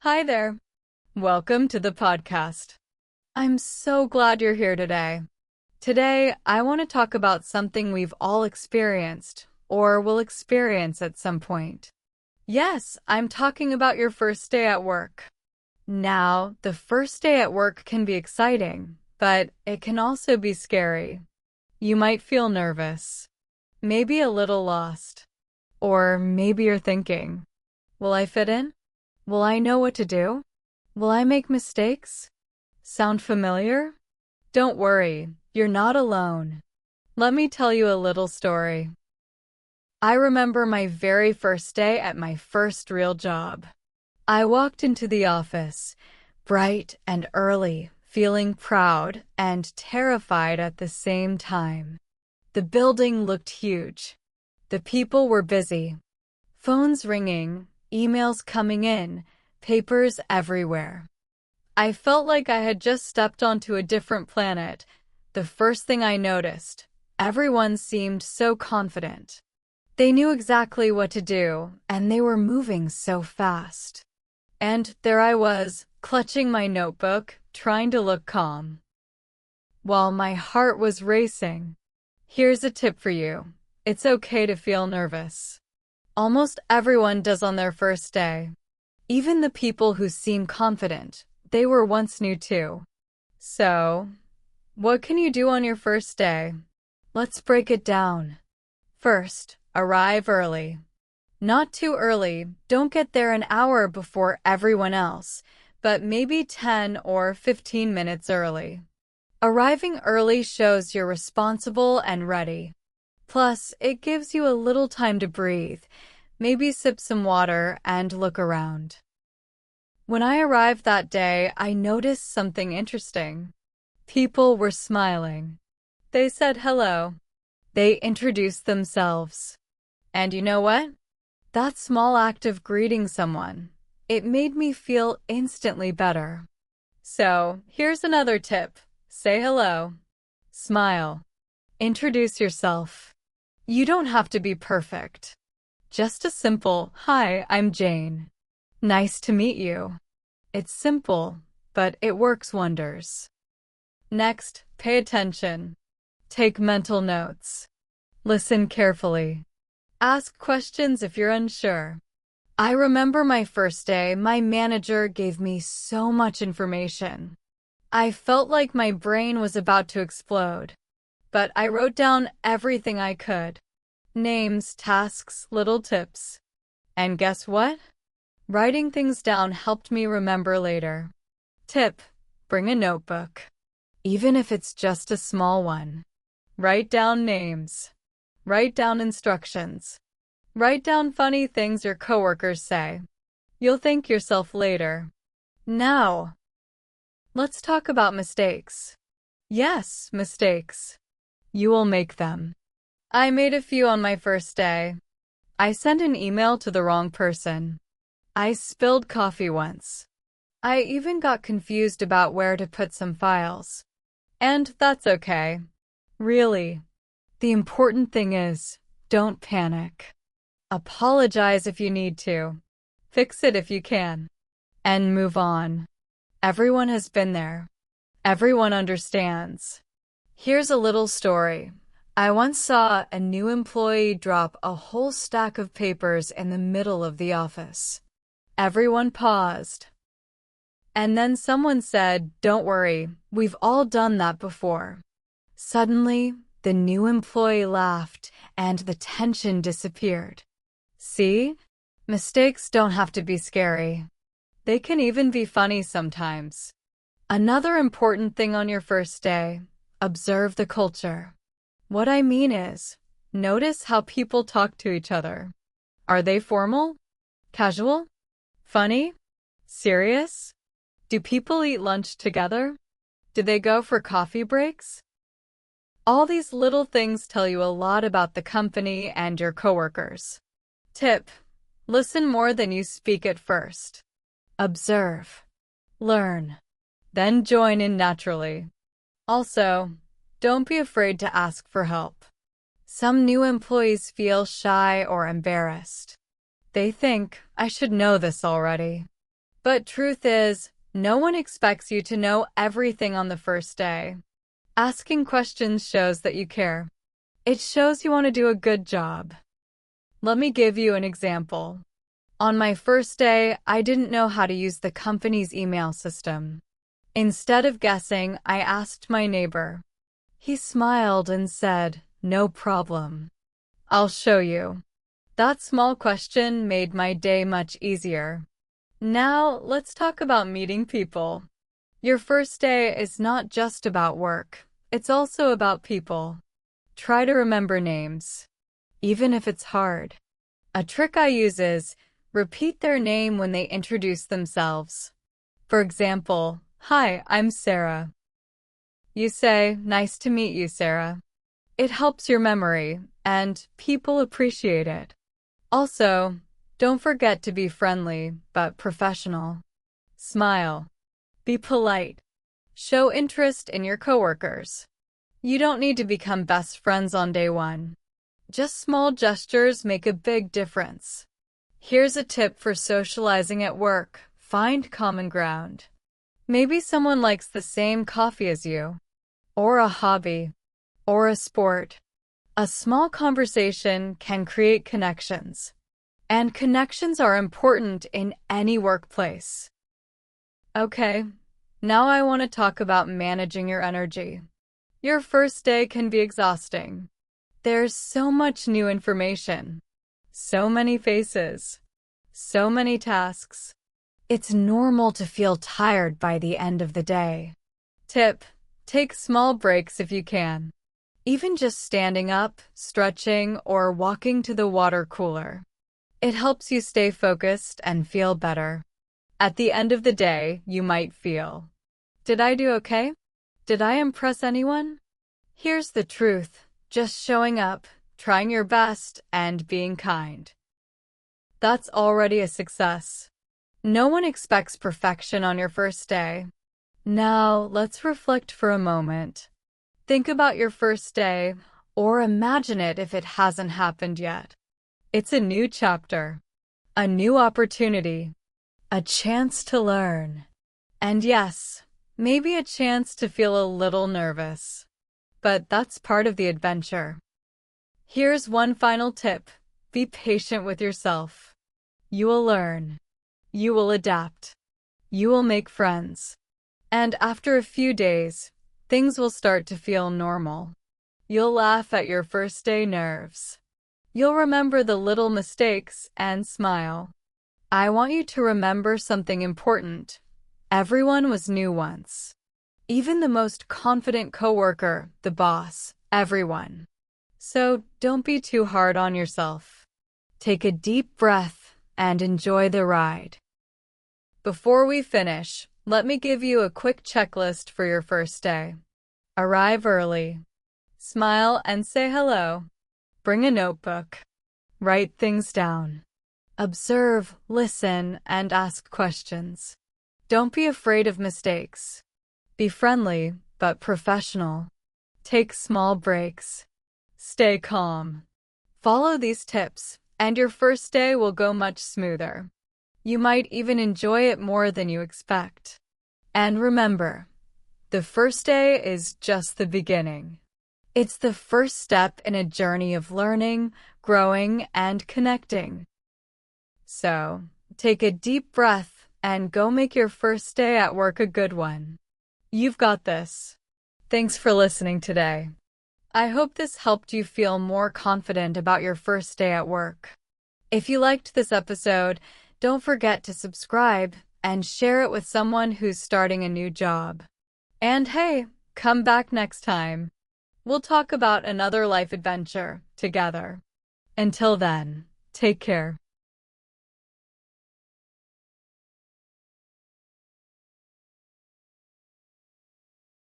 Hi there. Welcome to the podcast. I'm so glad you're here today. Today, I want to talk about something we've all experienced or will experience at some point. Yes, I'm talking about your first day at work. Now, the first day at work can be exciting, but it can also be scary. You might feel nervous, maybe a little lost, or maybe you're thinking, will I fit in? Will I know what to do? Will I make mistakes? Sound familiar? Don't worry, you're not alone. Let me tell you a little story. I remember my very first day at my first real job. I walked into the office, bright and early, feeling proud and terrified at the same time. The building looked huge. The people were busy. Phones ringing, emails coming in, papers everywhere. I felt like I had just stepped onto a different planet. The first thing I noticed, everyone seemed so confident. They knew exactly what to do, and they were moving so fast. And there I was, clutching my notebook, trying to look calm, while my heart was racing. Here's a tip for you. It's okay to feel nervous. Almost everyone does on their first day. Even the people who seem confident, they were once new too. So, what can you do on your first day? Let's break it down. First, arrive early. Not too early, don't get there an hour before everyone else, but maybe 10 or 15 minutes early. Arriving early shows you're responsible and ready. Plus, it gives you a little time to breathe, maybe sip some water and look around. When I arrived that day, I noticed something interesting. People were smiling. They said hello. They introduced themselves. And you know what? That small act of greeting someone, it made me feel instantly better. So, here's another tip. Say hello. Smile. Introduce yourself. You don't have to be perfect. Just a simple, "Hi, I'm Jane. Nice to meet you." It's simple, but it works wonders. Next, pay attention. Take mental notes. Listen carefully. Ask questions if you're unsure. I remember my first day, my manager gave me so much information. I felt like my brain was about to explode. But I wrote down everything I could. Names, tasks, little tips. And guess what? Writing things down helped me remember later. Tip: bring a notebook. Even if it's just a small one. Write down names. Write down instructions. Write down funny things your coworkers say. You'll thank yourself later. Now, let's talk about mistakes. Yes, mistakes. You will make them. I made a few on my first day. I sent an email to the wrong person. I spilled coffee once. I even got confused about where to put some files. And that's okay. Really. The important thing is, don't panic. Apologize if you need to. Fix it if you can. And move on. Everyone has been there. Everyone understands. Here's a little story. I once saw a new employee drop a whole stack of papers in the middle of the office. Everyone paused. And then someone said, "Don't worry, we've all done that before." Suddenly, the new employee laughed and the tension disappeared. See? Mistakes don't have to be scary. They can even be funny sometimes. Another important thing on your first day, observe the culture. What I mean is, notice how people talk to each other. Are they formal? Casual? Funny? Serious? Do people eat lunch together? Do they go for coffee breaks? All these little things tell you a lot about the company and your coworkers. Tip: listen more than you speak at first. Observe. Learn. Then join in naturally. Also, don't be afraid to ask for help. Some new employees feel shy or embarrassed. They think, "I should know this already." But truth is, no one expects you to know everything on the first day. Asking questions shows that you care. It shows you want to do a good job. Let me give you an example. On my first day, I didn't know how to use the company's email system. Instead of guessing, I asked my neighbor. He smiled and said, "No problem. I'll show you." That small question made my day much easier. Now, let's talk about meeting people. Your first day is not just about work. It's also about people. Try to remember names, even if it's hard. A trick I use is repeat their name when they introduce themselves. For example, "Hi, I'm Sarah." You say, "Nice to meet you, Sarah." It helps your memory, and people appreciate it. Also, don't forget to be friendly, but professional. Smile. Be polite. Show interest in your coworkers. You don't need to become best friends on day one. Just small gestures make a big difference. Here's a tip for socializing at work. Find common ground. Maybe someone likes the same coffee as you, or a hobby, or a sport. A small conversation can create connections. And connections are important in any workplace. Okay, now I want to talk about managing your energy. Your first day can be exhausting. There's so much new information, so many faces, so many tasks. It's normal to feel tired by the end of the day. Tip: take small breaks if you can. Even just standing up, stretching, or walking to the water cooler. It helps you stay focused and feel better. At the end of the day, you might feel, "Did I do okay? Did I impress anyone?" Here's the truth: just showing up, trying your best, and being kind. That's already a success. No one expects perfection on your first day. Now, let's reflect for a moment. Think about your first day, or imagine it if it hasn't happened yet. It's a new chapter, a new opportunity, a chance to learn. And yes, maybe a chance to feel a little nervous. But that's part of the adventure. Here's one final tip: be patient with yourself. You will learn. You will adapt. You will make friends. And after a few days, things will start to feel normal. You'll laugh at your first day nerves. You'll remember the little mistakes and smile. I want you to remember something important. Everyone was new once. Even the most confident coworker, the boss, everyone. So don't be too hard on yourself. Take a deep breath and enjoy the ride. Before we finish, let me give you a quick checklist for your first day. Arrive early. Smile and say hello. Bring a notebook. Write things down. Observe, listen, and ask questions. Don't be afraid of mistakes. Be friendly, but professional. Take small breaks. Stay calm. Follow these tips, and your first day will go much smoother. You might even enjoy it more than you expect. And remember, the first day is just the beginning. It's the first step in a journey of learning, growing, and connecting. So, take a deep breath and go make your first day at work a good one. You've got this. Thanks for listening today. I hope this helped you feel more confident about your first day at work. If you liked this episode, don't forget to subscribe and share it with someone who's starting a new job. And hey, come back next time. We'll talk about another life adventure together. Until then, take care.